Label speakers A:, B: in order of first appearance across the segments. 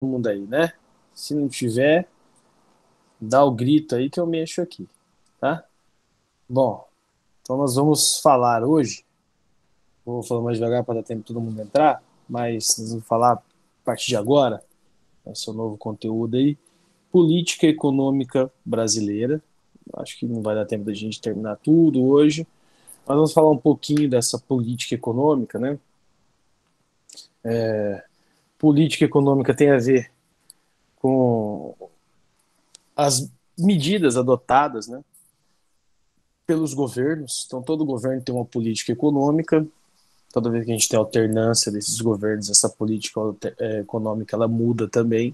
A: Mundo aí, né? Se não tiver, dá o grito aí que eu mexo aqui, tá? Bom, então nós vamos falar hoje, vou falar mais devagar para dar tempo de todo mundo entrar, mas nós vamos falar a partir de agora, esse é o novo conteúdo aí, política econômica brasileira. Acho que não vai dar tempo da gente terminar tudo hoje, mas vamos falar um pouquinho dessa política econômica, né? Política econômica tem a ver com as medidas adotadas, né, pelos governos. Então, todo governo tem uma política econômica. Toda vez que a gente tem alternância desses governos, essa política econômica ela muda também,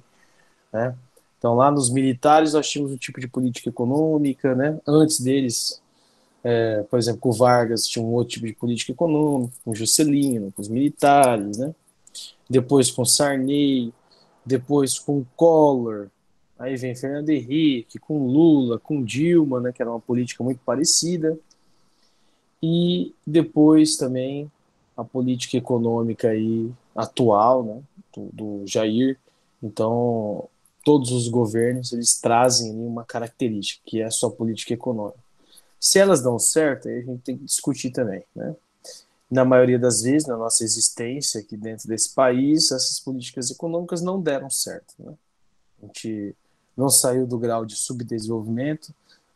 A: né? Então, lá nos militares, nós tínhamos um tipo de política econômica, né? Antes deles, por exemplo, com o Vargas, tinha um outro tipo de política econômica, com o Juscelino, com os militares, né? Depois com Sarney, depois com Collor, aí vem Fernando Henrique, com Lula, com Dilma, né? Que era uma política muito parecida. E depois também a política econômica aí atual, né, do Jair. Então, todos os governos eles trazem uma característica, que é a sua política econômica. Se elas dão certo, aí a gente tem que discutir também, né? Na maioria das vezes, na nossa existência aqui dentro desse país, essas políticas econômicas não deram certo, né? A gente não saiu do grau de subdesenvolvimento,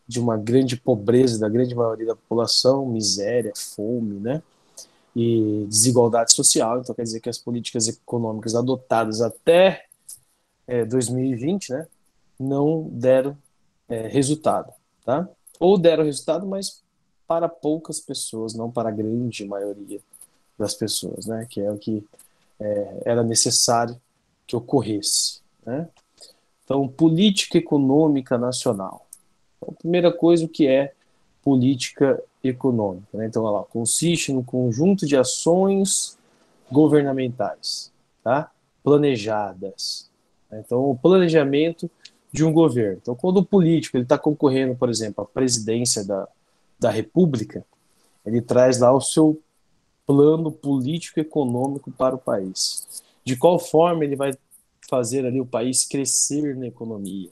A: de uma grande pobreza da grande maioria da população, miséria, fome, né? E desigualdade social. Então, quer dizer que as políticas econômicas adotadas até 2020, né, não deram resultado, tá? Ou deram resultado, mas para poucas pessoas, não para a grande maioria das pessoas, né? Que é o que era necessário que ocorresse, né? Então, política econômica nacional. Então, a primeira coisa, o que é política econômica, né? Então, olha lá, consiste no conjunto de ações governamentais, tá? Planejadas. Então, o planejamento de um governo. Então, quando o político ele está concorrendo, por exemplo, à presidência da República, ele traz lá o seu plano político-econômico para o país. De qual forma ele vai fazer ali o país crescer na economia,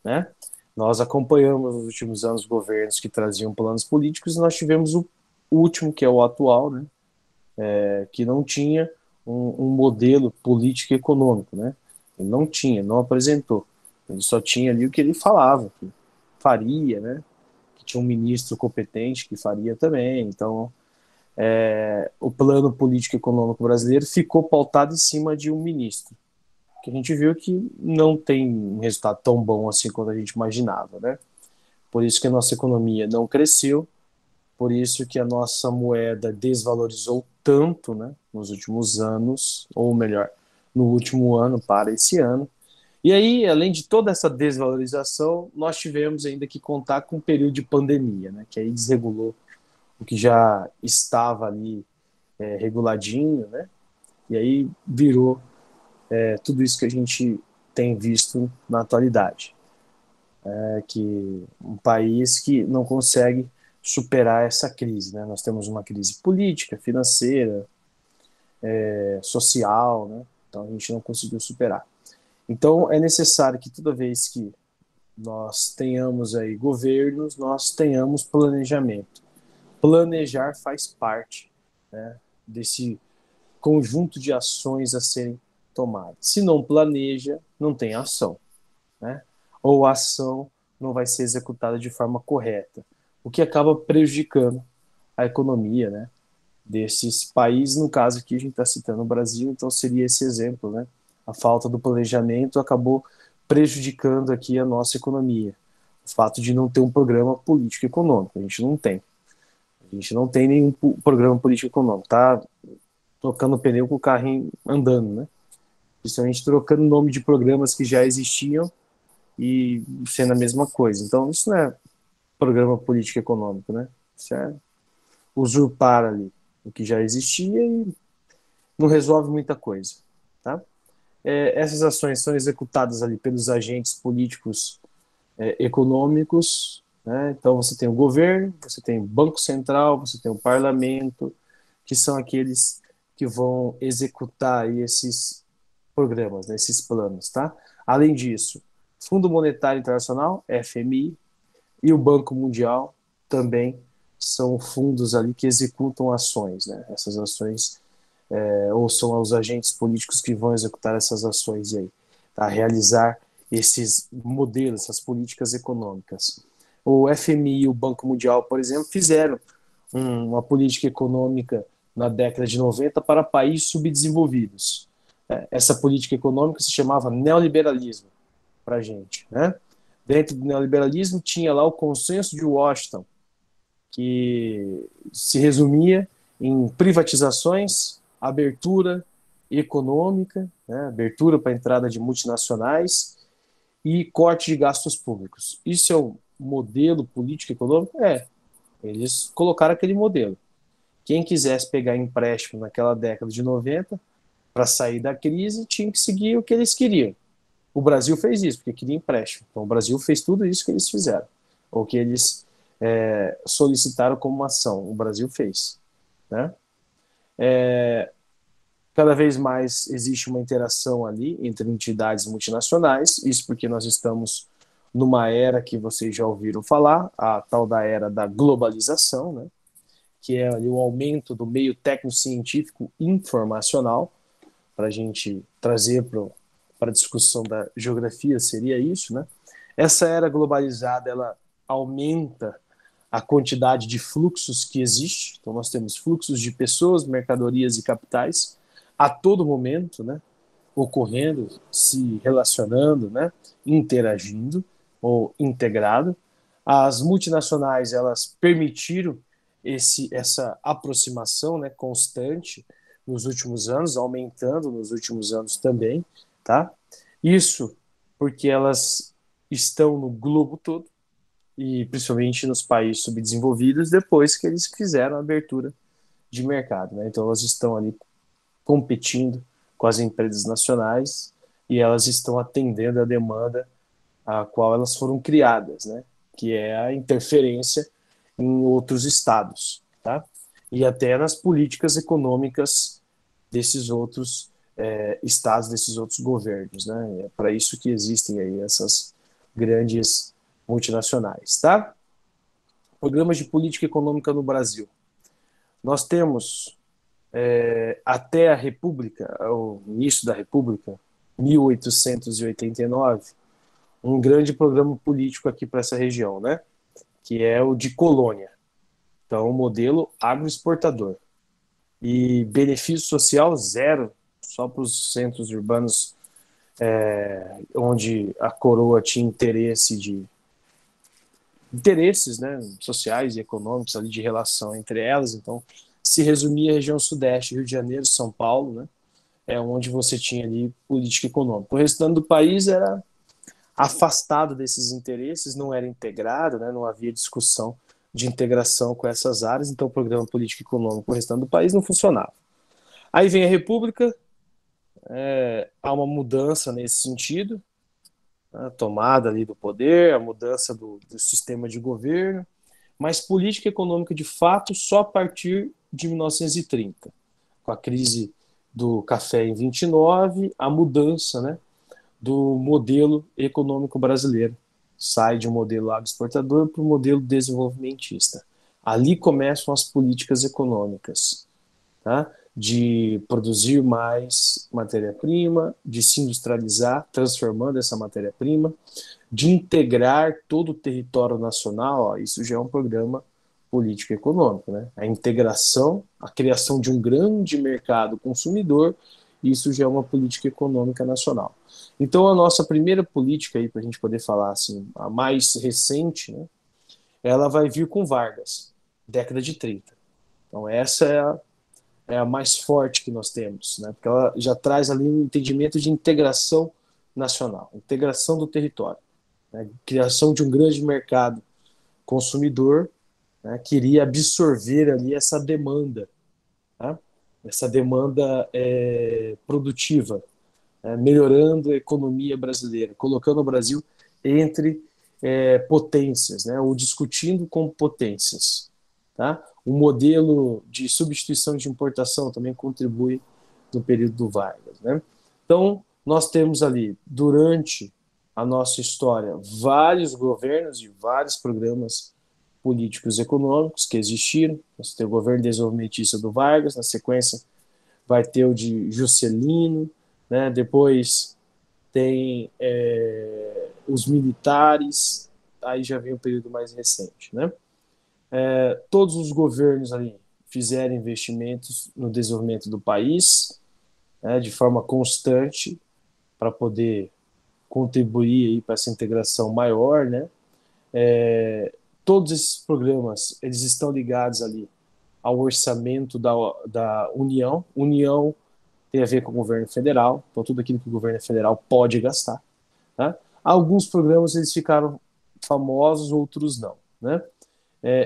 A: né? Nós acompanhamos nos últimos anos governos que traziam planos políticos e nós tivemos o último, que é o atual, né? Que não tinha um modelo político e econômico, né? Ele não tinha, não apresentou. Ele só tinha ali o que ele falava, que faria, né? Que tinha um ministro competente que faria também. Então, o plano político e econômico brasileiro ficou pautado em cima de um ministro, que a gente viu que não tem um resultado tão bom assim quanto a gente imaginava, né? Por isso que a nossa economia não cresceu, por isso que a nossa moeda desvalorizou tanto, né, nos últimos anos, ou melhor, no último ano para esse ano. E aí, além de toda essa desvalorização, nós tivemos ainda que contar com um período de pandemia, né, que aí desregulou o que já estava ali reguladinho, né, e aí virou tudo isso que a gente tem visto na atualidade. Que um país que não consegue superar essa crise, né? Nós temos uma crise política, financeira, social, né? Então a gente não conseguiu superar. Então é necessário que toda vez que nós tenhamos aí governos, nós tenhamos planejamento. Planejar faz parte, né, desse conjunto de ações a serem tomadas. Se não planeja, não tem ação, né? Ou a ação não vai ser executada de forma correta, o que acaba prejudicando a economia, né, desses países. No caso aqui a gente está citando o Brasil, então seria esse exemplo, né? A falta do planejamento acabou prejudicando aqui a nossa economia. O fato de não ter um programa político econômico, a gente não tem. A gente não tem nenhum programa político econômico, tá tocando pneu com o carro andando, né? Principalmente trocando o nome de programas que já existiam e sendo a mesma coisa. Então, isso não é programa político econômico, né? Isso é usurpar ali o que já existia e não resolve muita coisa, tá? Essas ações são executadas ali pelos agentes políticos econômicos, né? Então você tem o governo, você tem o Banco Central, você tem o Parlamento, que são aqueles que vão executar aí esses programas, nesses planos, tá? Além disso, Fundo Monetário Internacional, FMI, e o Banco Mundial também são fundos ali que executam ações, né? Essas ações, ou são os agentes políticos que vão executar essas ações aí, tá? Realizar esses modelos, essas políticas econômicas. O FMI e o Banco Mundial, por exemplo, fizeram uma política econômica na década de 90 para países subdesenvolvidos. Essa política econômica se chamava neoliberalismo para a gente, né? Dentro do neoliberalismo tinha lá o consenso de Washington, que se resumia em privatizações, abertura econômica, né? Abertura para a entrada de multinacionais e corte de gastos públicos. Isso é o modelo político econômico? Eles colocaram aquele modelo. Quem quisesse pegar empréstimo naquela década de 90 para sair da crise tinha que seguir o que eles queriam. O Brasil fez isso, porque queria empréstimo. Então, o Brasil fez tudo isso que eles fizeram, ou que eles solicitaram como uma ação. O Brasil fez. Né? Cada vez mais existe uma interação ali entre entidades multinacionais, isso porque nós estamos numa era que vocês já ouviram falar, a tal da era da globalização, né? Que é ali o aumento do meio técnico-científico informacional, para a gente trazer para a discussão da geografia, seria isso, né? Essa era globalizada, ela aumenta a quantidade de fluxos que existe, então nós temos fluxos de pessoas, mercadorias e capitais a todo momento, né? Ocorrendo, se relacionando, né? Interagindo ou integrado. As multinacionais, elas permitiram essa aproximação, né, constante nos últimos anos, aumentando nos últimos anos também, tá? Isso porque elas estão no globo todo e principalmente nos países subdesenvolvidos depois que eles fizeram a abertura de mercado, né? Então elas estão ali competindo com as empresas nacionais e elas estão atendendo a demanda a qual elas foram criadas, né? Que é a interferência em outros estados, tá? E até nas políticas econômicas desses outros estados, desses outros governos, né? É para isso que existem aí essas grandes multinacionais, tá? Programas de política econômica no Brasil. Nós temos até a República, o início da República, 1889, um grande programa político aqui para essa região, né? Que é o de colônia. Então, o modelo agroexportador. E benefício social zero, só para os centros urbanos onde a coroa tinha interesses, né, sociais e econômicos ali de relação entre elas. Então, se resumia a região sudeste, Rio de Janeiro, São Paulo, né, onde você tinha ali política econômica. O restante do país era afastado desses interesses, não era integrado, né, não havia discussão de integração com essas áreas, então o programa político econômico o restante do país não funcionava. Aí vem a República, há uma mudança nesse sentido, a tomada ali do poder, a mudança do sistema de governo, mas política econômica de fato só a partir de 1930, com a crise do café em 29, a mudança, né, do modelo econômico brasileiro. Sai de um modelo agroexportador para o modelo desenvolvimentista. Ali começam as políticas econômicas, tá? De produzir mais matéria-prima, de se industrializar, transformando essa matéria-prima, de integrar todo o território nacional. Ó, isso já é um programa político-econômico, né? A integração, a criação de um grande mercado consumidor, isso já é uma política econômica nacional. Então, a nossa primeira política, para a gente poder falar assim, a mais recente, né, ela vai vir com Vargas, década de 30. Então, essa é a mais forte que nós temos, né, porque ela já traz ali um entendimento de integração nacional, integração do território, né, criação de um grande mercado consumidor, né, que iria absorver ali essa demanda, tá? Essa demanda produtiva, melhorando a economia brasileira, colocando o Brasil entre potências, né, ou discutindo com potências. Tá? O modelo de substituição de importação também contribui no período do Vargas. Né? Então, Nós temos ali, durante a nossa história, vários governos e vários programas políticos e econômicos que existiram. Nós temos o governo desenvolvimentista do Vargas, na sequência vai ter o de Juscelino, né? Depois tem os militares, aí já vem o período mais recente, né? Todos os governos ali fizeram investimentos no desenvolvimento do país, né, de forma constante, para poder contribuir para essa integração maior, né? Todos esses programas, eles estão ligados ali ao orçamento da União. União tem a ver com o governo federal, então tudo aquilo que o governo federal pode gastar. Né? Alguns programas eles ficaram famosos, outros não. Né?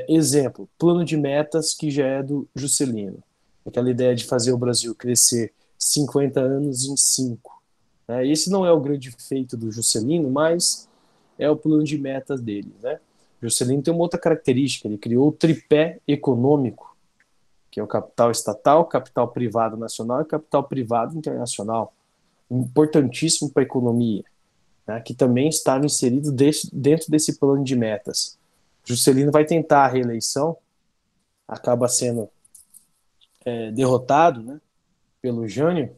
A: Exemplo, plano de metas que já é do Juscelino. Aquela ideia de fazer o Brasil crescer 50 anos em 5. Né? Esse não é o grande feito do Juscelino, mas é o plano de metas dele. Né? O Juscelino tem uma outra característica, ele criou o tripé econômico, que é o capital estatal, capital privado nacional e capital privado internacional, importantíssimo para a economia, né, que também estava inserido dentro desse plano de metas. Juscelino vai tentar a reeleição, acaba sendo derrotado, né, pelo Jânio,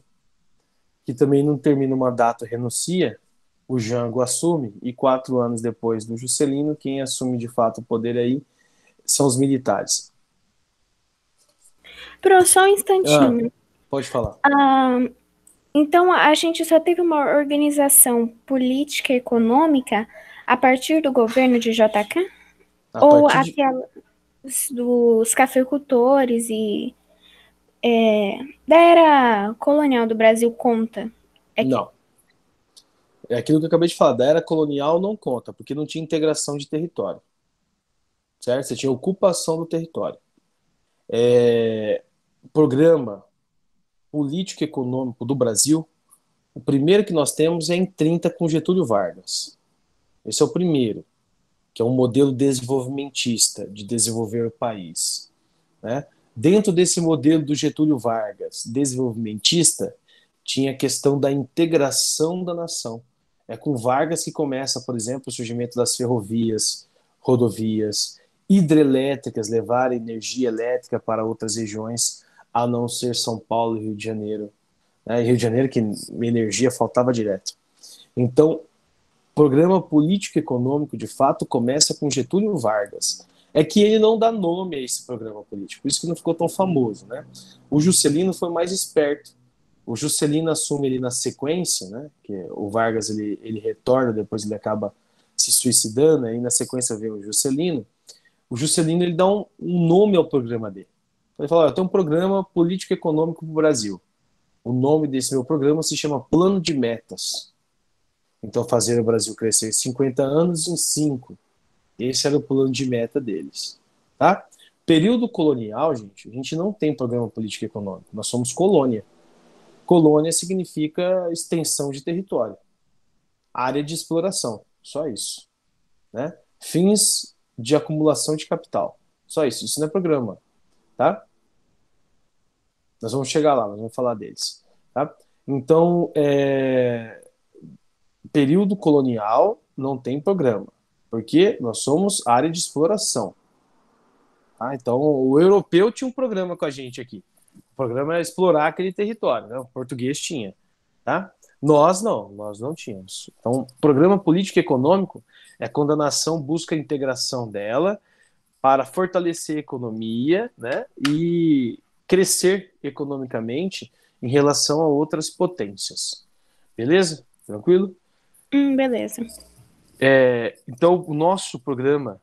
A: que também não termina o mandato, renuncia, o Jango assume, e 4 anos depois do Juscelino, quem assume de fato o poder aí são os militares.
B: Pro, só um instantinho.
A: Pode falar.
B: Então, a gente só teve uma organização política e econômica a partir do governo de JK? Ou aquelas dos cafeicultores e da era colonial do Brasil conta?
A: Não. É aquilo que eu acabei de falar, da era colonial não conta, porque não tinha integração de território. Certo? Você tinha ocupação do território. Programa político e econômico do Brasil, o primeiro que nós temos é em 30 com Getúlio Vargas. Esse é o primeiro, que é um modelo desenvolvimentista, de desenvolver o país. Né? Dentro desse modelo do Getúlio Vargas, desenvolvimentista, tinha a questão da integração da nação. É com Vargas que começa, por exemplo, o surgimento das ferrovias, rodovias, hidrelétricas, levar energia elétrica para outras regiões, a não ser São Paulo e Rio de Janeiro. Rio de Janeiro, que energia faltava direto. Então, programa político econômico, de fato, começa com Getúlio Vargas. É que ele não dá nome a esse programa político, por isso que não ficou tão famoso. Né? O Juscelino foi mais esperto. O Juscelino assume ele na sequência, né? Que o Vargas ele retorna, depois ele acaba se suicidando, aí na sequência vem o Juscelino. O Juscelino ele dá um nome ao programa dele. Ele fala: eu tenho um programa político-econômico para o Brasil. O nome desse meu programa se chama Plano de Metas. Então, fazer o Brasil crescer 50 anos em 5. Esse era o plano de meta deles. Tá? Período colonial, gente, a gente não tem programa político econômico. Nós somos colônia. Colônia significa extensão de território. Área de exploração. Só isso. Né? Fins de acumulação de capital. Só isso. Isso não é programa. Tá? Nós vamos chegar lá, nós vamos falar deles. Tá? Então, período colonial não tem programa, porque nós somos área de exploração. Tá? Então, o europeu tinha um programa com a gente aqui. O programa era explorar aquele território, né? O português tinha. Tá? Nós não tínhamos. Então, programa político e econômico é quando a nação busca a integração dela para fortalecer a economia, né? E crescer economicamente em relação a outras potências. Beleza? Tranquilo?
B: Beleza.
A: Então, o nosso programa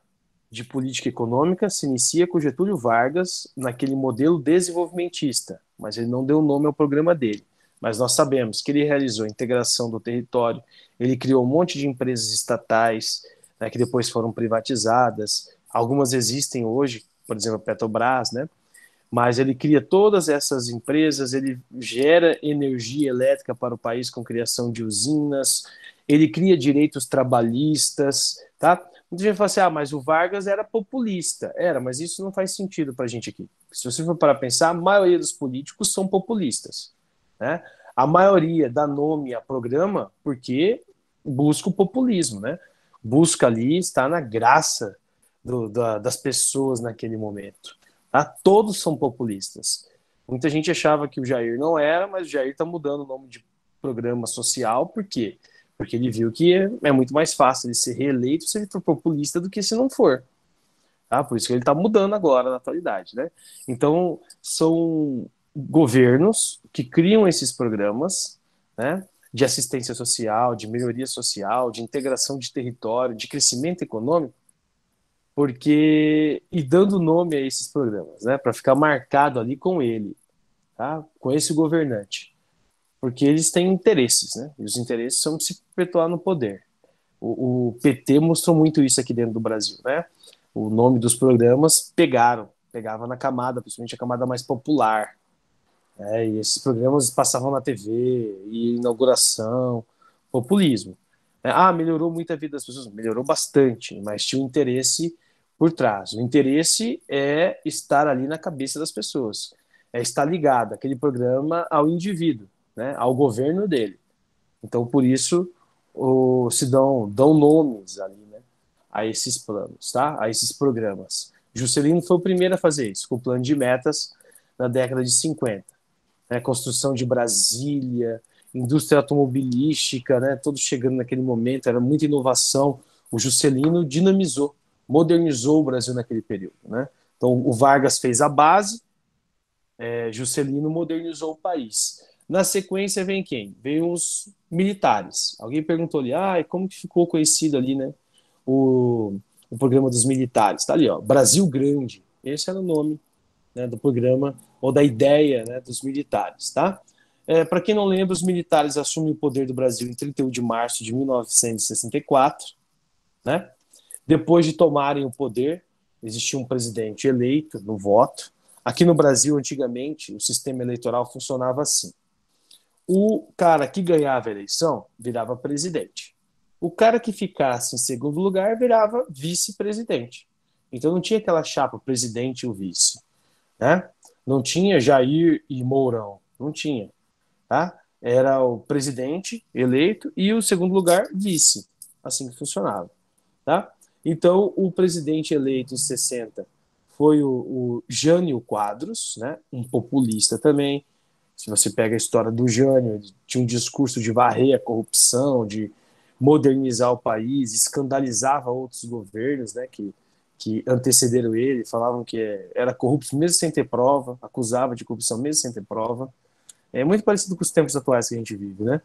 A: de política econômica se inicia com Getúlio Vargas naquele modelo desenvolvimentista, mas ele não deu nome ao programa dele. Mas nós sabemos que ele realizou a integração do território, ele criou um monte de empresas estatais, né, que depois foram privatizadas, algumas existem hoje, por exemplo, a Petrobras, né? Mas ele cria todas essas empresas, ele gera energia elétrica para o país com criação de usinas, ele cria direitos trabalhistas, tá? Muita gente fala assim, mas o Vargas era populista. Era, mas isso não faz sentido para a gente aqui. Se você for para pensar, a maioria dos políticos são populistas, né? A maioria dá nome a programa porque busca o populismo, né? Busca ali estar na graça das pessoas naquele momento. Tá? Todos são populistas. Muita gente achava que o Jair não era, mas o Jair está mudando o nome de programa social, por quê? Porque ele viu que é muito mais fácil ele ser reeleito se ele for populista do que se não for. Tá? Por isso que ele está mudando agora na atualidade. Né? Então, são governos que criam esses programas, né, de assistência social, de melhoria social, de integração de território, de crescimento econômico, porque e dando nome a esses programas, né, para ficar marcado ali com ele, tá, com esse governante, porque eles têm interesses, né, e os interesses são de se perpetuar no poder. O PT mostrou muito isso aqui dentro do Brasil, né? O nome dos programas pegava na camada, principalmente a camada mais popular. E esses programas passavam na TV, e inauguração, populismo. Melhorou muito a vida das pessoas? Melhorou bastante, mas tinha um interesse por trás. O interesse é estar ali na cabeça das pessoas, é estar ligado aquele programa ao indivíduo, né, ao governo dele. Então, por isso, se dão nomes ali, né, a esses planos, tá? A esses programas. Juscelino foi o primeiro a fazer isso, com o plano de metas na década de 50. Né, construção de Brasília, indústria automobilística, né, todos chegando naquele momento, era muita inovação. O Juscelino dinamizou, modernizou o Brasil naquele período. Né? Então, o Vargas fez a base, Juscelino modernizou o país. Na sequência vem quem? Vem os militares. Alguém perguntou ali, como que ficou conhecido ali, né, o programa dos militares? Tá ali, ó, Brasil Grande. Esse era o nome, né, do programa ou da ideia, né, dos militares, tá? Para quem não lembra, os militares assumem o poder do Brasil em 31 de março de 1964, né? Depois de tomarem o poder, existia um presidente eleito no voto. Aqui no Brasil, antigamente, o sistema eleitoral funcionava assim. O cara que ganhava a eleição virava presidente. O cara que ficasse em segundo lugar virava vice-presidente. Então não tinha aquela chapa presidente e o vice. Né? Não tinha Jair e Mourão, não tinha. Tá? Era o presidente eleito e o segundo lugar vice, assim que funcionava. Tá? Então, o presidente eleito em 60 foi o Jânio Quadros, né? Um populista também. Se você pega a história do Jânio, ele tinha um discurso de varrer a corrupção, de modernizar o país, escandalizava outros governos, né, que antecederam ele, falavam que era corrupto mesmo sem ter prova, acusava de corrupção mesmo sem ter prova. É muito parecido com os tempos atuais que a gente vive, né?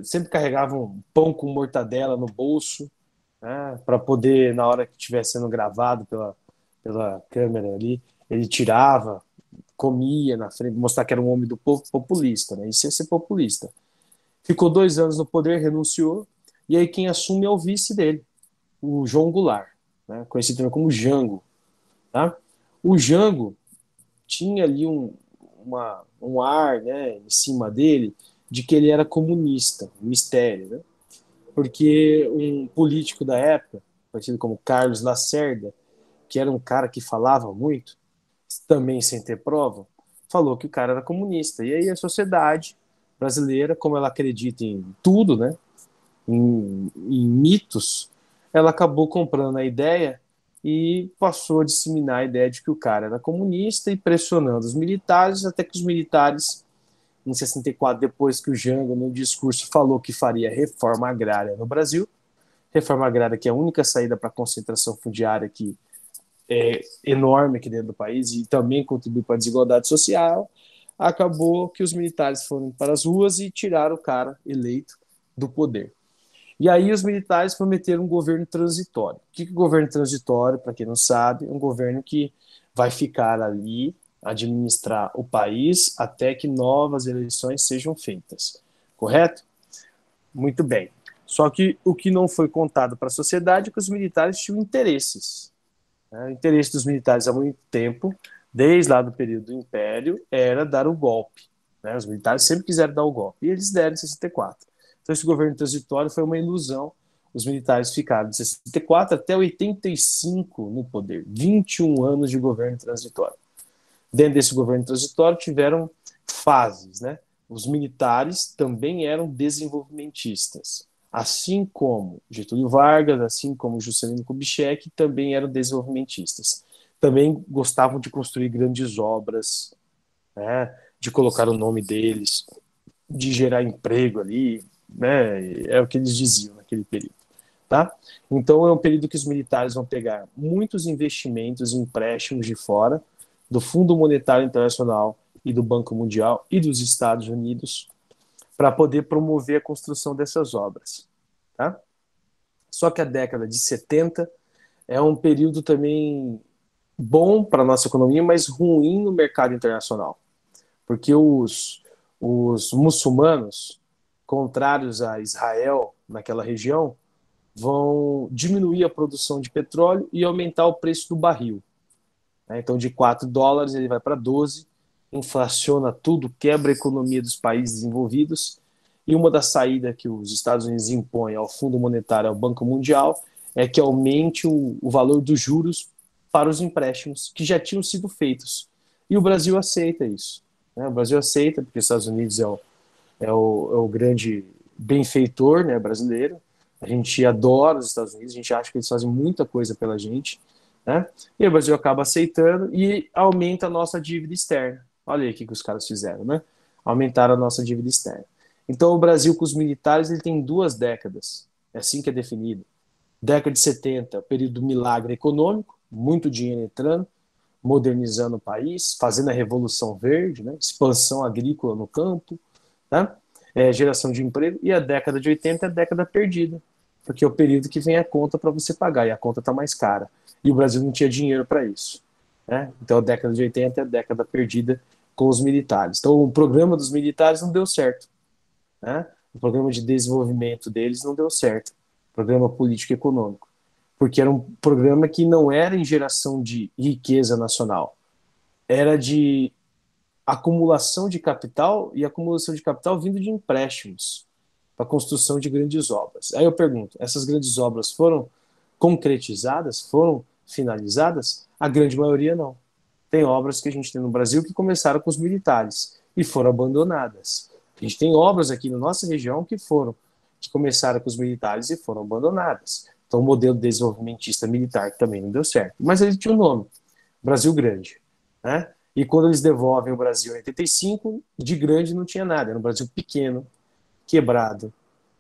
A: Sempre carregava um pão com mortadela no bolso, né, para poder, na hora que estiver sendo gravado pela câmera ali, ele tirava, comia na frente, mostrar que era um homem do povo populista, né? Isso é ser populista. Ficou 2 anos no poder, renunciou, e aí quem assume é o vice dele, o João Goulart, né? Conhecido também como Jango. Tá? O Jango tinha ali um ar, né, em cima dele de que ele era comunista, um mistério, né? Porque um político da época, conhecido como Carlos Lacerda, que era um cara que falava muito, também sem ter prova, falou que o cara era comunista. E aí a sociedade brasileira, como ela acredita em tudo, né, em mitos, ela acabou comprando a ideia e passou a disseminar a ideia de que o cara era comunista e pressionando os militares, até que os militares, em 64, depois que o Jango, no discurso, falou que faria reforma agrária no Brasil, reforma agrária que é a única saída para a concentração fundiária que é enorme aqui dentro do país e também contribui para a desigualdade social, acabou que os militares foram para as ruas e tiraram o cara eleito do poder. E aí os militares prometeram um governo transitório. O que é governo transitório, para quem não sabe? É um governo que vai ficar ali, administrar o país até que novas eleições sejam feitas. Correto? Muito bem. Só que o que não foi contado para a sociedade é que os militares tinham interesses. O interesse dos militares há muito tempo, desde lá do período do Império, era dar o golpe. Os militares sempre quiseram dar o golpe, e eles deram em 64. Então esse governo transitório foi uma ilusão. Os militares ficaram de 64 até 85 no poder, 21 anos de governo transitório. Dentro desse governo transitório tiveram fases, né? Os militares também eram desenvolvimentistas, assim como Getúlio Vargas, assim como Juscelino Kubitschek, também eram desenvolvimentistas. Também gostavam de construir grandes obras, né? De colocar o nome deles, de gerar emprego ali, né? É o que eles diziam naquele período, tá? Então é um período que os militares vão pegar muitos investimentos e empréstimos de fora, do Fundo Monetário Internacional e do Banco Mundial e dos Estados Unidos, para poder promover a construção dessas obras, tá? Só que a década de 70 é um período também bom para a nossa economia, mas ruim no mercado internacional, porque os muçulmanos, contrários a Israel naquela região, vão diminuir a produção de petróleo e aumentar o preço do barril. Então, de US$ 4 ele vai para 12, inflaciona tudo, quebra a economia dos países desenvolvidos. E uma das saídas que os Estados Unidos impõem ao Fundo Monetário, ao Banco Mundial, é que aumente o valor dos juros para os empréstimos que já tinham sido feitos. E o Brasil aceita isso. O Brasil aceita, porque os Estados Unidos é o grande benfeitor, né, brasileiro. A gente adora os Estados Unidos, a gente acha que eles fazem muita coisa pela gente, né? E o Brasil acaba aceitando e aumenta a nossa dívida externa. Olha aí o que os caras fizeram, né? Aumentaram a nossa dívida externa. Então o Brasil com os militares ele tem 2 décadas, é assim que é definido. Década de 70, período do milagre econômico, muito dinheiro entrando, modernizando o país, fazendo a Revolução Verde, né? Expansão agrícola no campo, tá? Geração de emprego. E a década de 80 é a década perdida, porque é o período que vem a conta para você pagar, e a conta está mais cara. E o Brasil não tinha dinheiro para isso, né? Então a década de 80 é a década perdida com os militares. Então o programa dos militares não deu certo, né? O programa de desenvolvimento deles não deu certo, o programa político e econômico, porque era um programa que não era em geração de riqueza nacional, era de acumulação de capital, e acumulação de capital vindo de empréstimos para a construção de grandes obras. Aí eu pergunto, essas grandes obras foram concretizadas, foram finalizadas? A grande maioria não. Tem obras que a gente tem no Brasil que começaram com os militares e foram abandonadas. A gente tem obras aqui na nossa região que começaram com os militares e foram abandonadas. Então o modelo desenvolvimentista militar também não deu certo. Mas ele tinha um nome, Brasil Grande, né? E quando eles devolvem o Brasil em 85, de grande não tinha nada, era um Brasil pequeno, quebrado,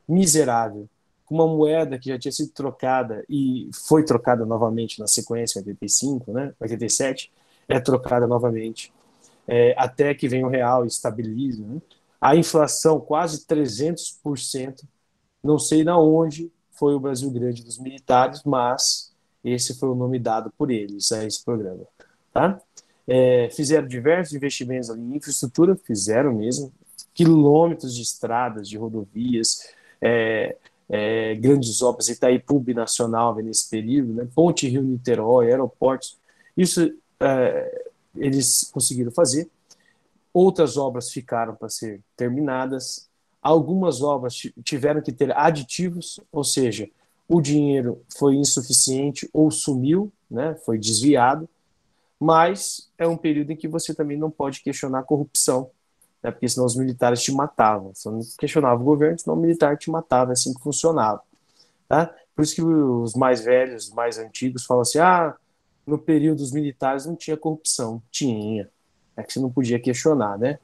A: miserável, com uma moeda que já tinha sido trocada e foi trocada novamente na sequência em 85, né? 87, é trocada novamente, até que vem o real e estabiliza, né? A inflação quase 300%, não sei na onde foi o Brasil Grande dos militares, mas esse foi o nome dado por eles a esse programa, tá? Fizeram diversos investimentos ali em infraestrutura, fizeram mesmo, quilômetros de estradas, de rodovias, grandes obras, Itaipu Binacional nesse período, né? Ponte Rio-Niterói, aeroportos, isso eles conseguiram fazer. Outras obras ficaram para ser terminadas, algumas obras tiveram que ter aditivos, ou seja, o dinheiro foi insuficiente ou sumiu, né? Foi desviado, mas é um período em que você também não pode questionar a corrupção, né? Porque senão os militares te matavam. Você não questionava o governo, senão o militar te matava, é assim que funcionava, tá? Por isso que os mais velhos, mais antigos, falam assim, no período dos militares não tinha corrupção. Tinha. É que você não podia questionar, né?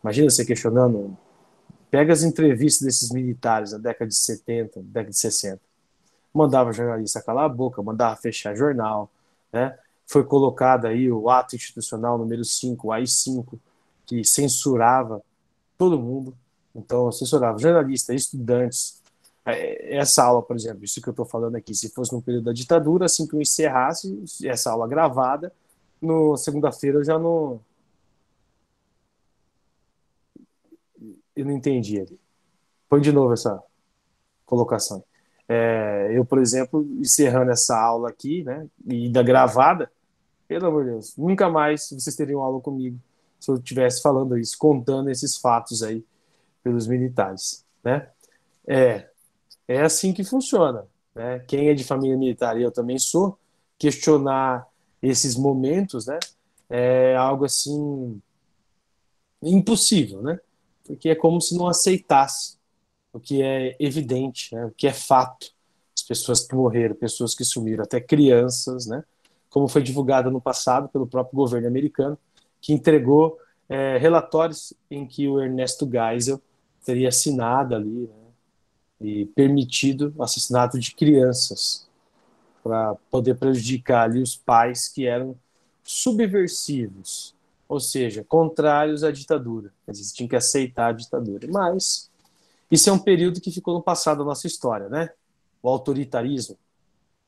A: Imagina você questionando. Pega as entrevistas desses militares na década de 70, década de 60. Mandava jornalista calar a boca, mandava fechar jornal, né? Foi colocado aí o ato institucional número 5, o AI-5, que censurava todo mundo. Então, censurava jornalistas, estudantes. Essa aula, por exemplo, isso que eu estou falando aqui, se fosse no período da ditadura, assim que eu encerrasse essa aula gravada, no segunda-feira eu não entendi ali. Põe de novo essa colocação. Eu, por exemplo, encerrando essa aula aqui, né, e ainda gravada, pelo amor de Deus, nunca mais vocês teriam aula comigo se eu estivesse falando isso, contando esses fatos aí pelos militares, né? É, é assim que funciona, né? Quem é de família militar, e eu também sou, questionar esses momentos, né? é algo assim impossível, né? Porque é como se não aceitasse o que é evidente, né? O que é fato. As pessoas que morreram, pessoas que sumiram, até crianças, né? Como foi divulgado no passado pelo próprio governo americano, que entregou relatórios em que o Ernesto Geisel teria assinado ali, né? E permitido o assassinato de crianças para poder prejudicar ali os pais que eram subversivos, ou seja, contrários à ditadura. Eles tinham que aceitar a ditadura. Mas isso é um período que ficou no passado da nossa história, né? O autoritarismo,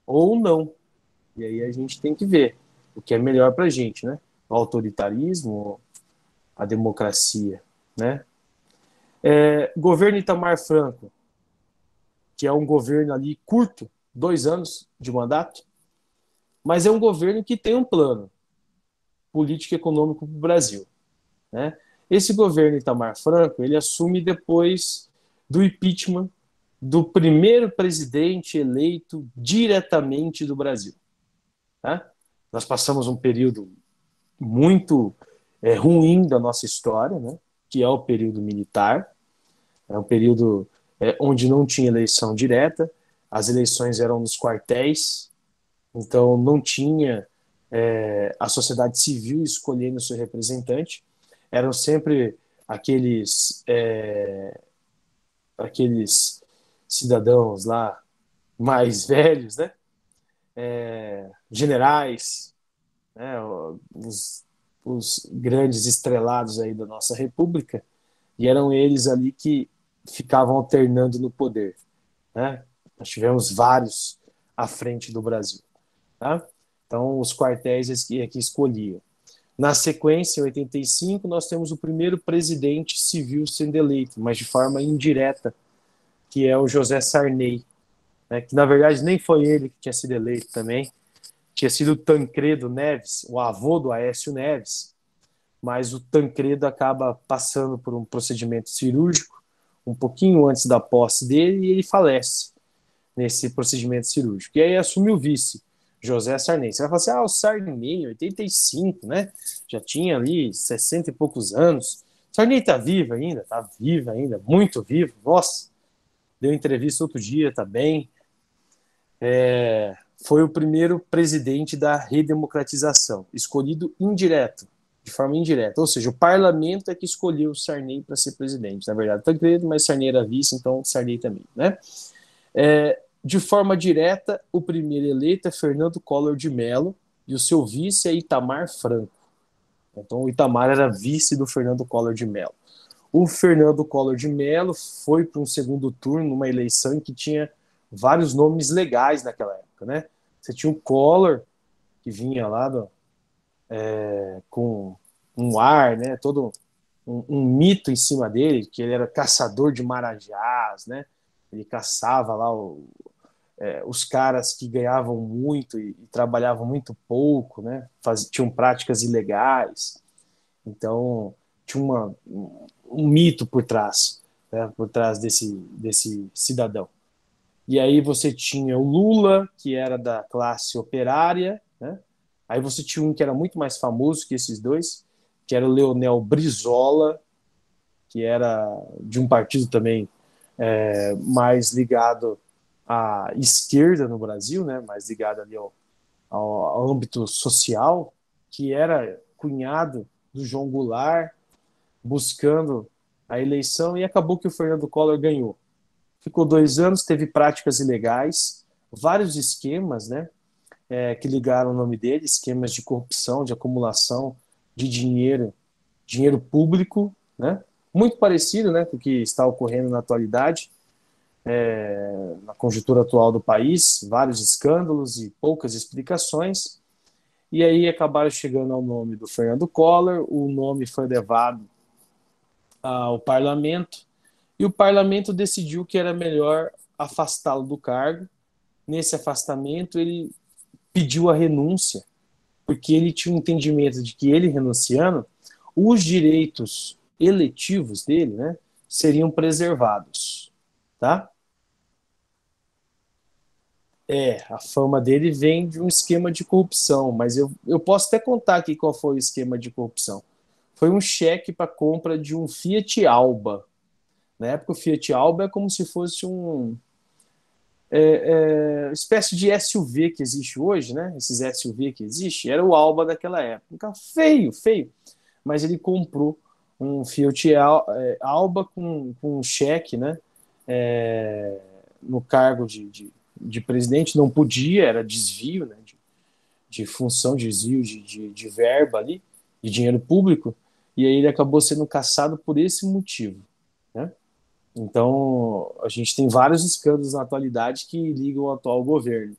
A: ou não. E aí a gente tem que ver o que é melhor para a gente, né? O autoritarismo ou a democracia, né? Governo Itamar Franco, que é um governo ali curto, 2 anos de mandato, mas é um governo que tem um plano político e econômico para o Brasil, né? Esse governo Itamar Franco, ele assume depois do impeachment do primeiro presidente eleito diretamente do Brasil, tá? Nós passamos um período muito ruim da nossa história, né? Que é o período militar, é um período onde não tinha eleição direta, as eleições eram nos quartéis, então não tinha a sociedade civil escolhendo seu representante, eram sempre aqueles cidadãos lá mais velhos, né? Generais, né? Os grandes estrelados aí da nossa república, e eram eles ali que ficavam alternando no poder, né? Nós tivemos vários à frente do Brasil, tá? Então os quartéis é que escolhiam. Na sequência, em 85, nós temos o primeiro presidente civil sendo eleito, mas de forma indireta, que é o José Sarney, né? Que na verdade nem foi ele que tinha sido eleito também, tinha sido o Tancredo Neves, o avô do Aécio Neves, mas o Tancredo acaba passando por um procedimento cirúrgico um pouquinho antes da posse dele e ele falece nesse procedimento cirúrgico. E aí assume o vice, José Sarney. Você vai falar assim, o Sarney, 85, né? Já tinha ali 60 e poucos anos. Sarney tá vivo ainda? Tá vivo ainda, muito vivo. Nossa, deu entrevista outro dia, tá bem. Foi o primeiro presidente da redemocratização, escolhido indireto, de forma indireta. Ou seja, o parlamento é que escolheu o Sarney para ser presidente. Na verdade, Tancredo, mas Sarney era vice, então Sarney também, né? De forma direta, o primeiro eleito é Fernando Collor de Mello e o seu vice é Itamar Franco. Então, o Itamar era vice do Fernando Collor de Mello. O Fernando Collor de Mello foi para um segundo turno numa eleição em que tinha vários nomes legais naquela época, né? Você tinha o Collor, que vinha lá com um ar, né? Todo um mito em cima dele, que ele era caçador de marajás, né? Ele caçava lá os caras que ganhavam muito e trabalhavam muito pouco, né? Tinham práticas ilegais. Então, tinha um mito por trás, né? Por trás desse cidadão. E aí você tinha o Lula, que era da classe operária, né? Aí você tinha um que era muito mais famoso que esses dois, que era o Leonel Brizola, que era de um partido também mais ligado à esquerda no Brasil, né? Mais ligado ali ao âmbito social, que era cunhado do João Goulart, buscando a eleição, e acabou que o Fernando Collor ganhou. Ficou 2 anos, teve práticas ilegais, vários esquemas, né, que ligaram o nome dele, esquemas de corrupção, de acumulação de dinheiro público, né, muito parecido, né, com o que está ocorrendo na atualidade, na conjuntura atual do país, vários escândalos e poucas explicações. E aí acabaram chegando ao nome do Fernando Collor, o nome foi levado ao parlamento, e o parlamento decidiu que era melhor afastá-lo do cargo. Nesse afastamento, ele pediu a renúncia, porque ele tinha um entendimento de que ele renunciando, os direitos eletivos dele, né, seriam preservados, tá? A fama dele vem de um esquema de corrupção, mas eu posso até contar aqui qual foi o esquema de corrupção. Foi um cheque para compra de um Fiat Alba. Na época, o Fiat Alba é como se fosse espécie de SUV que existe hoje, né? Esses SUV que existe, era o Alba daquela época. Um carro feio, feio. Mas ele comprou um Fiat Alba com um cheque, né? No cargo de presidente, não podia, era desvio, né? De função, desvio de verba ali, de dinheiro público, e aí ele acabou sendo cassado por esse motivo, né? Então, a gente tem vários escândalos na atualidade que ligam ao atual governo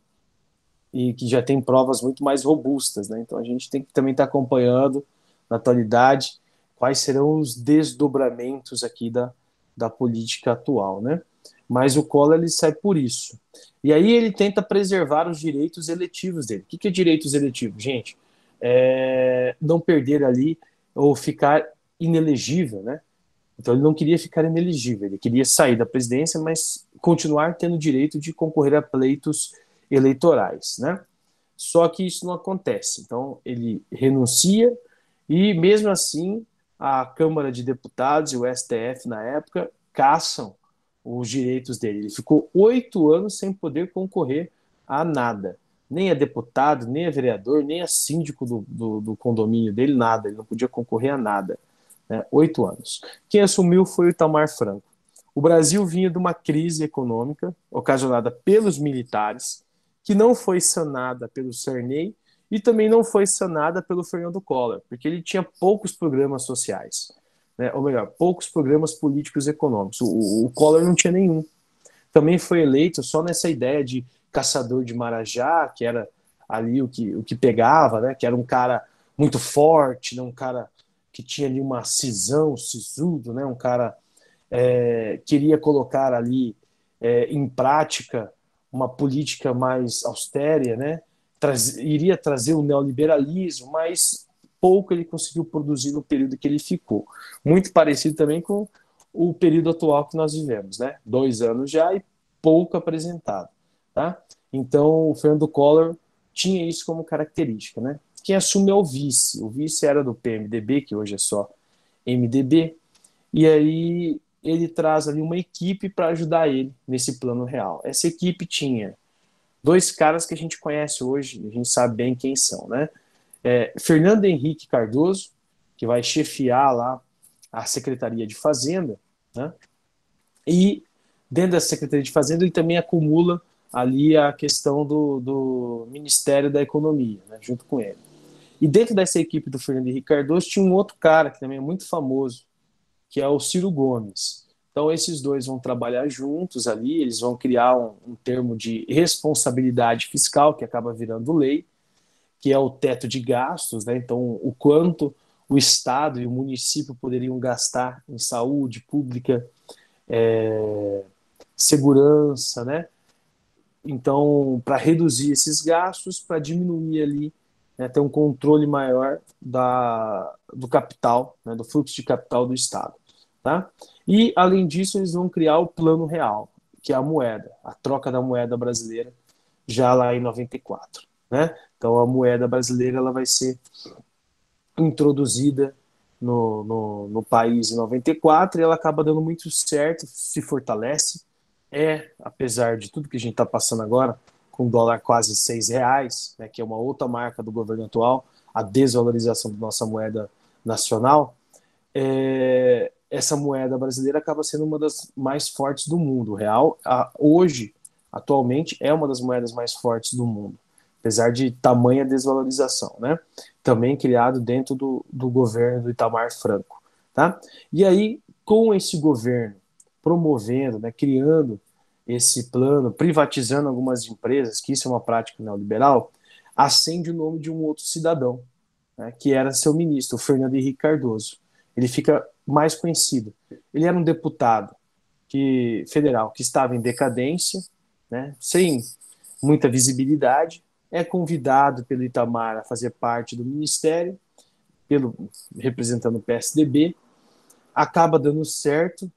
A: e que já tem provas muito mais robustas, né? Então, a gente tem que também estar acompanhando na atualidade quais serão os desdobramentos aqui da política atual, né? Mas o Collor ele sai por isso. E aí ele tenta preservar os direitos eletivos dele. O que é direitos eletivos, gente? Não perder ali ou ficar inelegível, né? Então ele não queria ficar inelegível, ele queria sair da presidência, mas continuar tendo o direito de concorrer a pleitos eleitorais, né? Só que isso não acontece. Então ele renuncia e mesmo assim a Câmara de Deputados e o STF na época caçam os direitos dele. Ele ficou 8 anos sem poder concorrer a nada, nem a deputado, nem a vereador, nem a síndico do condomínio dele, nada. Ele não podia concorrer a nada. 8 anos. Quem assumiu foi o Itamar Franco. O Brasil vinha de uma crise econômica ocasionada pelos militares, que não foi sanada pelo Sarney e também não foi sanada pelo Fernando Collor, porque ele tinha poucos programas sociais, né? Ou melhor, poucos programas políticos e econômicos. O Collor não tinha nenhum. Também foi eleito só nessa ideia de caçador de Marajá, que era ali o que pegava, né? Que era um cara muito forte, né? Um cara que tinha ali uma cisão, sisudo, né? Um cara queria colocar ali em prática uma política mais austera, né? Iria trazer o neoliberalismo, mas pouco ele conseguiu produzir no período que ele ficou. Muito parecido também com o período atual que nós vivemos, né? 2 anos já e pouco apresentado, tá? Então, o Fernando Collor tinha isso como característica, né? Quem assume é o vice. O vice era do PMDB, que hoje é só MDB, e aí ele traz ali uma equipe para ajudar ele nesse plano real. Essa equipe tinha dois caras que a gente conhece hoje, a gente sabe bem quem são, né? Fernando Henrique Cardoso, que vai chefiar lá a Secretaria de Fazenda, né? E dentro da Secretaria de Fazenda ele também acumula ali a questão do Ministério da Economia, né? Junto com ele. E dentro dessa equipe do Fernando Henrique Cardoso tinha um outro cara que também é muito famoso, que é o Ciro Gomes. Então esses dois vão trabalhar juntos ali, eles vão criar um termo de responsabilidade fiscal, que acaba virando lei, que é o teto de gastos, né? Então o quanto o Estado e o município poderiam gastar em saúde pública, segurança, né? Então, para reduzir esses gastos, para diminuir ali, né, ter um controle maior do capital, né, do fluxo de capital do Estado. Tá? E, além disso, eles vão criar o Plano Real, que é a moeda, a troca da moeda brasileira, já lá em 94. Né? Então, a moeda brasileira ela vai ser introduzida no país em 94 e ela acaba dando muito certo, se fortalece. Apesar de tudo que a gente está passando agora, com o dólar quase R$ 6, né, que é uma outra marca do governo atual, a desvalorização da nossa moeda nacional, essa moeda brasileira acaba sendo uma das mais fortes do mundo. O real, hoje, atualmente, é uma das moedas mais fortes do mundo, apesar de tamanha desvalorização, né? Também criado dentro do governo do Itamar Franco. Tá? E aí, com esse governo promovendo, né, criando esse plano, privatizando algumas empresas, que isso é uma prática neoliberal, acende o nome de um outro cidadão, né, que era seu ministro, o Fernando Henrique Cardoso. Ele fica mais conhecido. Ele era um deputado federal que estava em decadência, né, sem muita visibilidade, é convidado pelo Itamar a fazer parte do ministério, representando o PSDB, acaba dando certo,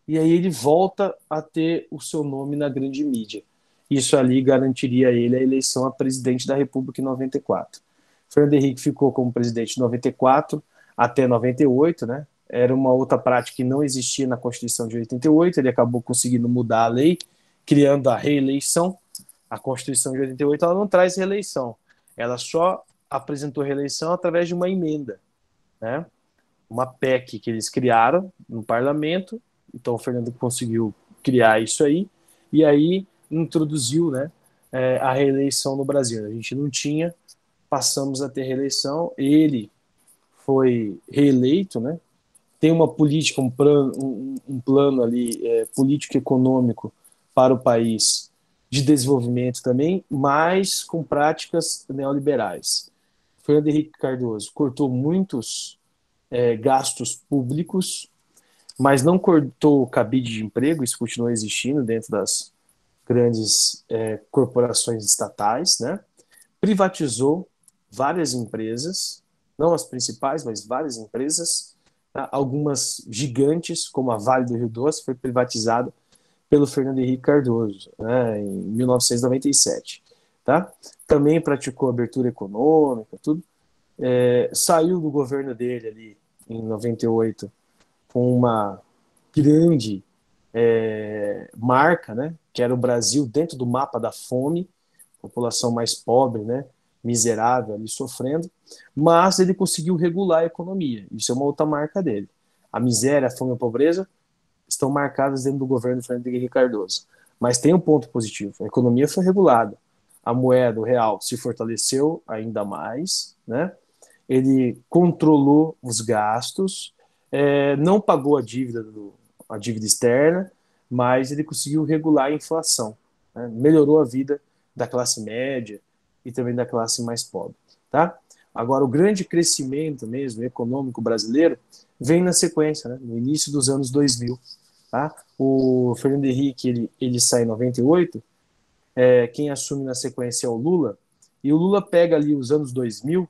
A: e aí ele volta a ter o seu nome na grande mídia. isso ali garantiria a ele a eleição a presidente da República em 94. Fernando Henrique ficou como presidente de 94 até 98, né? Era uma outra prática que não existia na Constituição de 88, ele acabou conseguindo mudar a lei, criando a reeleição. A Constituição de 88 ela não traz reeleição, ela só apresentou reeleição através de uma emenda, né? Uma PEC que eles criaram no parlamento, então o Fernando conseguiu criar isso aí, e aí introduziu, né, a reeleição no Brasil. A gente não tinha, passamos a ter reeleição, ele foi reeleito, né? Tem uma política, um plano ali político-econômico para o país de desenvolvimento também, mas com práticas neoliberais. Fernando Henrique Cardoso cortou muitos gastos públicos, mas não cortou o cabide de emprego, isso continua existindo dentro das grandes corporações estatais, né? Privatizou várias empresas, não as principais, mas várias empresas, tá? Algumas gigantes, como a Vale do Rio Doce, foi privatizada pelo Fernando Henrique Cardoso, né, em 1997. Tá? Também praticou abertura econômica, tudo. Saiu do governo dele ali em 98 com uma grande marca, né, que era o Brasil dentro do mapa da fome, população mais pobre, né, miserável ali sofrendo, mas ele conseguiu regular a economia. Isso é uma outra marca dele. A miséria, a fome e a pobreza estão marcadas dentro do governo do Fernando Henrique Cardoso. Mas tem um ponto positivo: a economia foi regulada, a moeda, o real, se fortaleceu ainda mais, né? Ele controlou os gastos, não pagou a dívida externa, mas ele conseguiu regular a inflação, né? Melhorou a vida da classe média e também da classe mais pobre, tá? Agora, o grande crescimento mesmo econômico brasileiro vem na sequência, né? No início dos anos 2000, tá? O Fernando Henrique ele sai em 98, quem assume na sequência é o Lula, e o Lula pega ali os anos 2000,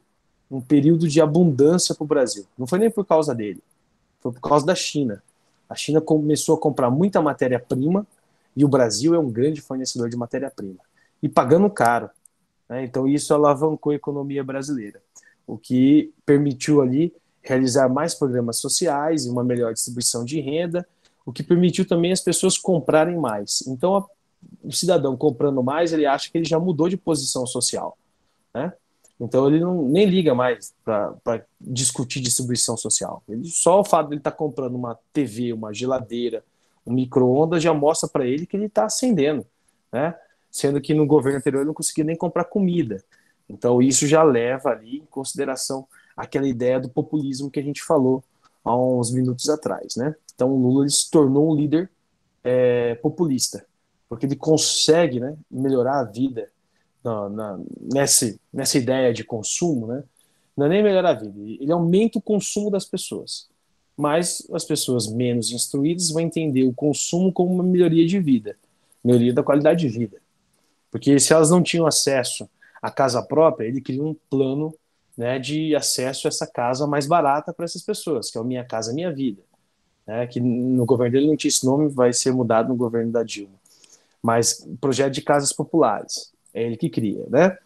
A: um período de abundância para o Brasil. Não foi nem por causa dele, foi por causa da China. A China começou a comprar muita matéria-prima e o Brasil é um grande fornecedor de matéria-prima. E pagando caro, né? Então isso alavancou a economia brasileira, o que permitiu ali realizar mais programas sociais e uma melhor distribuição de renda, o que permitiu também as pessoas comprarem mais. Então o cidadão comprando mais, ele acha que ele já mudou de posição social, né? Então ele nem liga mais para discutir distribuição social. Só o fato de ele estar comprando uma TV, uma geladeira, um micro-ondas já mostra para ele que ele está ascendendo, né? Sendo que no governo anterior ele não conseguia nem comprar comida. Então isso já leva ali em consideração aquela ideia do populismo que a gente falou há uns minutos atrás, né? Então o Lula ele se tornou um líder populista, porque ele consegue, né, melhorar a vida nessa ideia de consumo, né? Não é nem melhorar a vida, ele aumenta o consumo das pessoas, mas as pessoas menos instruídas vão entender o consumo como uma melhoria de vida, melhoria da qualidade de vida, porque se elas não tinham acesso à casa própria, ele cria um plano, né, de acesso a essa casa mais barata para essas pessoas, que é o Minha Casa Minha Vida, né, que no governo dele não tinha esse nome, vai ser mudado no governo da Dilma. Mas projeto de casas populares, é ele que cria, né?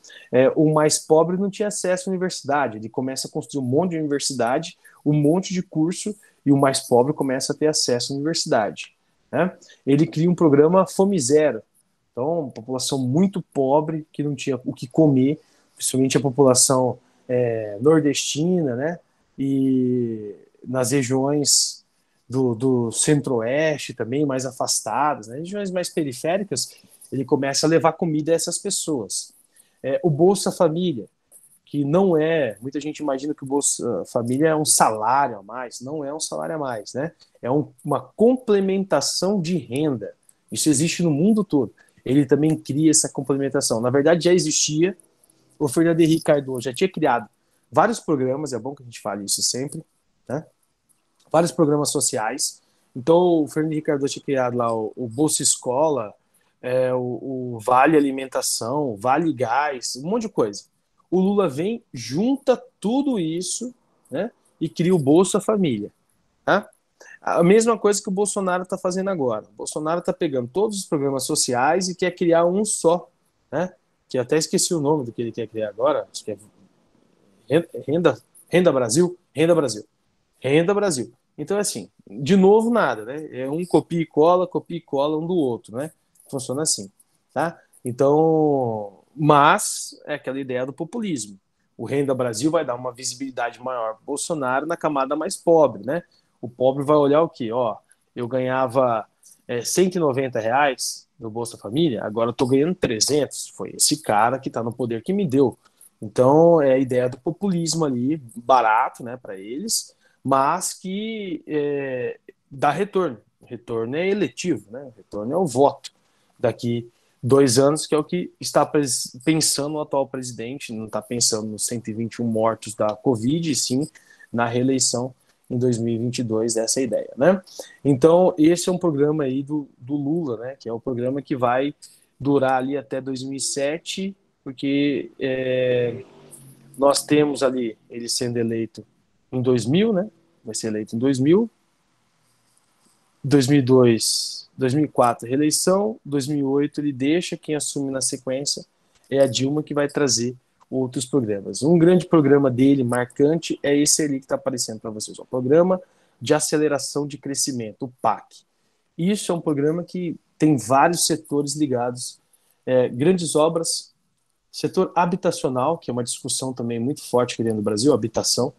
A: O mais pobre não tinha acesso à universidade, ele começa a construir um monte de universidade, um monte de curso, e o mais pobre começa a ter acesso à universidade, né? Ele cria um programa Fome Zero, então população muito pobre que não tinha o que comer, principalmente a população nordestina, né? E nas regiões do centro-oeste também, mais afastadas, né? Regiões mais periféricas, ele começa a levar comida a essas pessoas. O Bolsa Família, que não é... Muita gente imagina que o Bolsa Família é um salário a mais. Não é um salário a mais, né? É uma complementação de renda. Isso existe no mundo todo. Ele também cria essa complementação. Na verdade, já existia. O Fernando Henrique Cardoso já tinha criado vários programas, é bom que a gente fale isso sempre, né? Vários programas sociais. Então, o Fernando Henrique Cardoso tinha criado lá o Bolsa Escola, o Vale Alimentação, Vale Gás, um monte de coisa. O Lula vem, junta tudo isso, né, e cria o Bolsa Família. Tá? A mesma coisa que o Bolsonaro está fazendo agora. O Bolsonaro está pegando todos os programas sociais e quer criar um só, né? Que eu até esqueci o nome do que ele quer criar agora, acho que é Renda Brasil, Renda Brasil, Renda Brasil. Então, assim, de novo, nada, né? É um copia e cola um do outro, né? Funciona assim, tá? Então, mas é aquela ideia do populismo. O Renda Brasil vai dar uma visibilidade maior para Bolsonaro na camada mais pobre, né? O pobre vai olhar o quê? Ó, eu ganhava R$ 190 no Bolsa Família, agora eu estou ganhando 300. Foi esse cara que está no poder que me deu. Então, é a ideia do populismo ali, barato, né, para eles, mas que dá retorno. O retorno é eletivo, né? O retorno é o voto. Daqui 2 anos, que é o que está pensando o atual presidente, não está pensando nos 121 mortos da Covid, e sim na reeleição em 2022, essa é a ideia, né? Então, esse é um programa aí do Lula, né? Que é o programa que vai durar ali até 2007, porque nós temos ali ele sendo eleito em 2000, né? Vai ser eleito em 2000, 2002, 2004, reeleição, 2008 ele deixa, quem assume na sequência é a Dilma, que vai trazer outros programas. Um grande programa dele, marcante, é esse ali que está aparecendo para vocês, o Programa de Aceleração de Crescimento, o PAC. Isso é um programa que tem vários setores ligados, grandes obras, setor habitacional, que é uma discussão também muito forte aqui dentro do Brasil, habitação.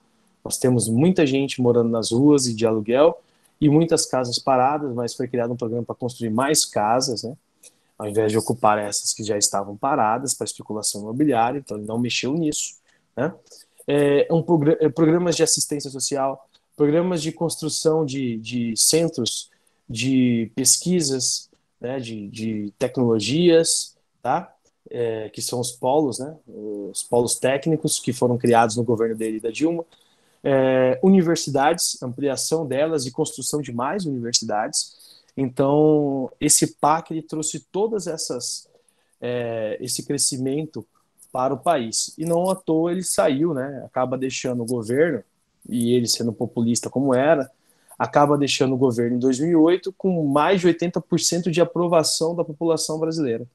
A: Nós temos muita gente morando nas ruas e de aluguel, e muitas casas paradas, mas foi criado um programa para construir mais casas, né? Ao invés de ocupar essas que já estavam paradas para especulação imobiliária, então ele não mexeu nisso, né? Programas de assistência social, programas de construção de centros de pesquisas, né, de tecnologias, tá? Que são os polos, né? Os polos técnicos que foram criados no governo dele e da Dilma. Universidades, ampliação delas e construção de mais universidades. Então, esse PAC ele trouxe todas esse crescimento para o país. E não à toa ele saiu, né? Acaba deixando o governo, e ele sendo populista como era, acaba deixando o governo em 2008 com mais de 80% de aprovação da população brasileira,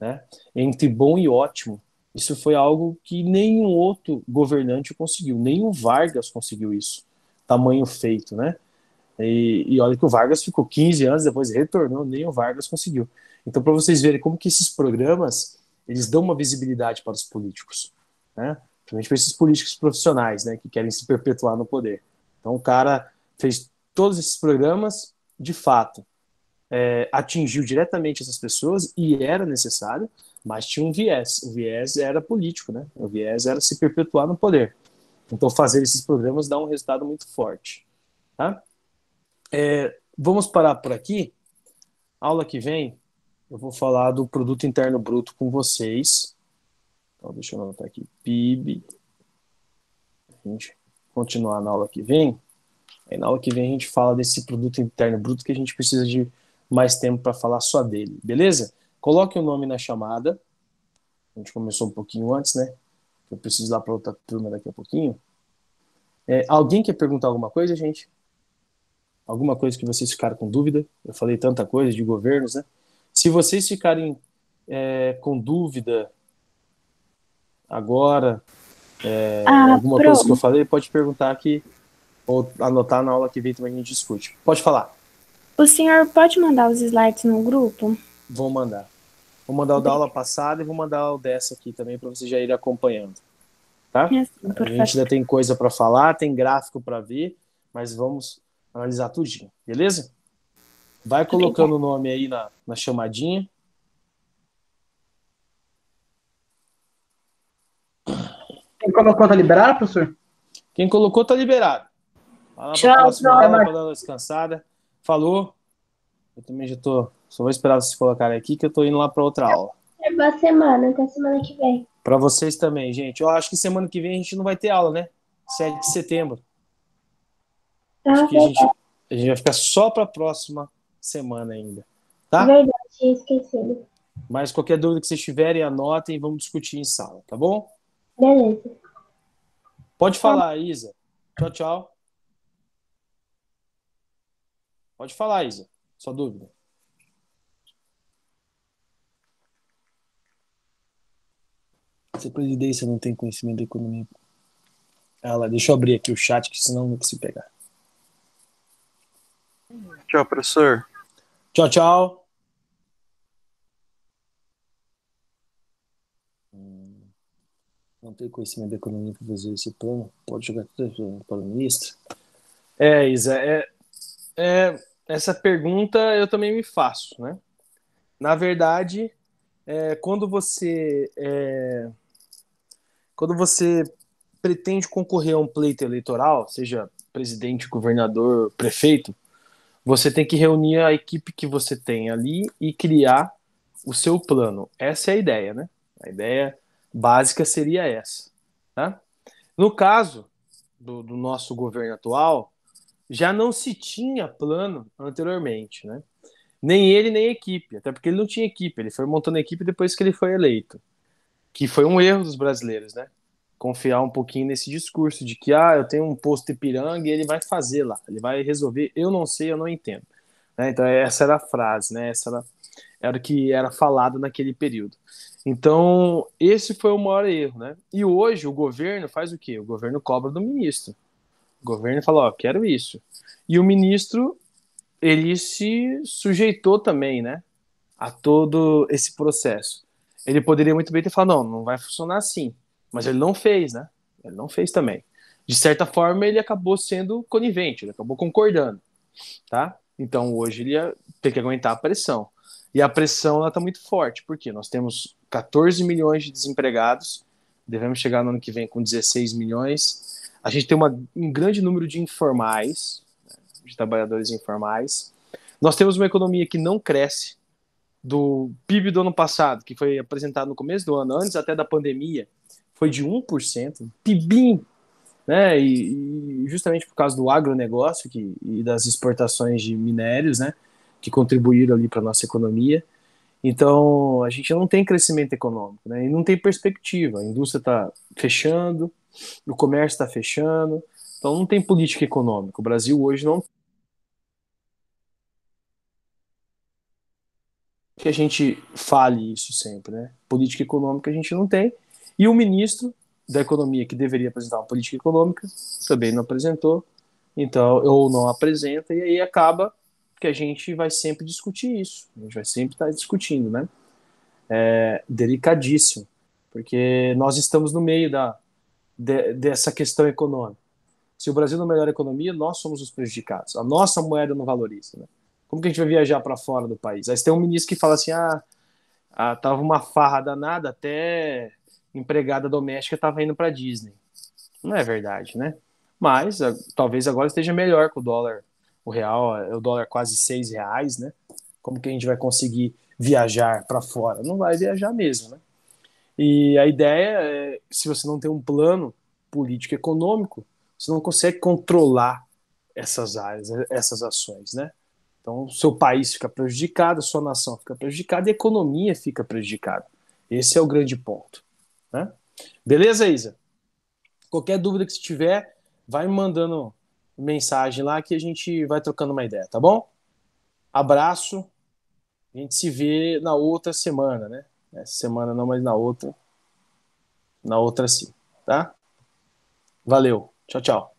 A: né? Entre bom e ótimo. Isso foi algo que nenhum outro governante conseguiu, nem o Vargas conseguiu isso, tamanho feito, né? E olha que o Vargas ficou 15 anos, depois retornou, nem o Vargas conseguiu. Então, para vocês verem como que esses programas, eles dão uma visibilidade para os políticos, né? Principalmente para esses políticos profissionais, né, que querem se perpetuar no poder. Então, o cara fez todos esses programas, de fato, atingiu diretamente essas pessoas e era necessário, mas tinha um viés. O viés era político, né? O viés era se perpetuar no poder. Então, fazer esses programas dá um resultado muito forte, tá? Vamos parar por aqui. Aula que vem, eu vou falar do Produto Interno Bruto com vocês. Então, deixa eu anotar aqui. PIB. A gente continuar na aula que vem. Aí, na aula que vem, a gente fala desse Produto Interno Bruto que a gente precisa de mais tempo para falar só dele, beleza? Coloque o nome na chamada. A gente começou um pouquinho antes, né? Eu preciso ir lá para outra turma daqui a pouquinho. Alguém quer perguntar alguma coisa, gente? Alguma coisa que vocês ficaram com dúvida? Eu falei tanta coisa de governos, né? Se vocês ficarem com dúvida agora, alguma coisa que eu falei, pode perguntar aqui ou anotar na aula que vem também a gente discute. Pode falar.
B: O senhor pode mandar os slides no grupo?
A: Vou mandar. Vou mandar o da aula passada e vou mandar o dessa aqui também para vocês já irem acompanhando. Tá? A gente ainda tem coisa para falar, tem gráfico para ver, mas vamos analisar tudinho, beleza? Vai colocando o nome aí na chamadinha.
C: Quem colocou tá liberado, professor?
A: Quem colocou tá liberado. Vai lá para a próxima aula para dar uma descansada. Falou. Eu também já só vou esperar vocês colocarem aqui que eu tô indo lá para outra aula.
D: Boa semana, até semana que vem.
A: Para vocês também, gente. Eu acho que semana que vem a gente não vai ter aula, né? 7 de setembro. Acho que a gente vai ficar só para a próxima semana ainda. Tá?
D: Verdade, tinha esquecido.
A: Mas qualquer dúvida que vocês tiverem, anotem e vamos discutir em sala, tá bom?
D: Beleza.
A: Pode falar, Isa. Tchau, tchau. Pode falar, Isa. Sua dúvida. Se a presidência não tem conhecimento da economia. Deixa eu abrir aqui o chat, que senão não consigo pegar.
E: Tchau, professor.
A: Tchau, tchau. Não tem conhecimento da economia para fazer esse plano? Pode jogar tudo para o ministro? Isa, essa pergunta eu também me faço, né? Na verdade, quando você pretende concorrer a um pleito eleitoral, seja presidente, governador, prefeito, você tem que reunir a equipe que você tem ali e criar o seu plano. Essa é a ideia, né? A ideia básica seria essa, tá? No caso do nosso governo atual, já não se tinha plano anteriormente, né? Nem ele, nem a equipe, até porque ele não tinha equipe, ele foi montando a equipe depois que ele foi eleito, que foi um erro dos brasileiros, né? Confiar um pouquinho nesse discurso de que, eu tenho um posto Ipiranga e ele vai fazer lá, ele vai resolver, eu não sei, eu não entendo. Né? Então essa era a frase, né? Era o que era falado naquele período. Então, esse foi o maior erro, né? E hoje o governo faz o quê? O governo cobra do ministro. O governo fala, quero isso. E o ministro, ele se sujeitou também, né, a todo esse processo. Ele poderia muito bem ter falado, não vai funcionar assim. Mas ele não fez, né? Ele não fez também. De certa forma, ele acabou sendo conivente, ele acabou concordando, tá? Então, hoje ele ia ter que aguentar a pressão. E a pressão, ela tá muito forte, porque nós temos 14 milhões de desempregados, devemos chegar no ano que vem com 16 milhões. A gente tem um grande número de informais, de trabalhadores informais. Nós temos uma economia que não cresce. Do PIB do ano passado, que foi apresentado no começo do ano, antes até da pandemia, foi de 1%, PIBinho, né? E justamente por causa do agronegócio e das exportações de minérios, né? Que contribuíram ali para a nossa economia. Então, a gente não tem crescimento econômico, né? E não tem perspectiva. A indústria está fechando, o comércio está fechando, então não tem política econômica. O Brasil hoje não que a gente fale isso sempre, né? Política econômica a gente não tem. E o ministro da Economia, que deveria apresentar uma política econômica, também não apresentou, então, ou não apresenta, e aí acaba que a gente vai sempre discutir isso. A gente vai sempre estar discutindo, né? É delicadíssimo, porque nós estamos no meio dessa questão econômica. Se o Brasil não melhora a economia, nós somos os prejudicados. A nossa moeda não valoriza, né? Como que a gente vai viajar para fora do país? Aí você tem um ministro que fala assim, tava uma farra danada, até empregada doméstica tava indo para Disney. Não é verdade, né? Mas talvez agora esteja melhor com o dólar, o real, o dólar quase R$ 6, né? Como que a gente vai conseguir viajar para fora? Não vai viajar mesmo, né? E a ideia é, se você não tem um plano político econômico, você não consegue controlar essas áreas, essas ações, né? Então, seu país fica prejudicado, sua nação fica prejudicada e a economia fica prejudicada. Esse é o grande ponto, né? Beleza, Isa? Qualquer dúvida que você tiver, vai me mandando mensagem lá que a gente vai trocando uma ideia, tá bom? Abraço. A gente se vê na outra semana, né? Essa semana não, mas na outra. Na outra sim, tá? Valeu. Tchau, tchau.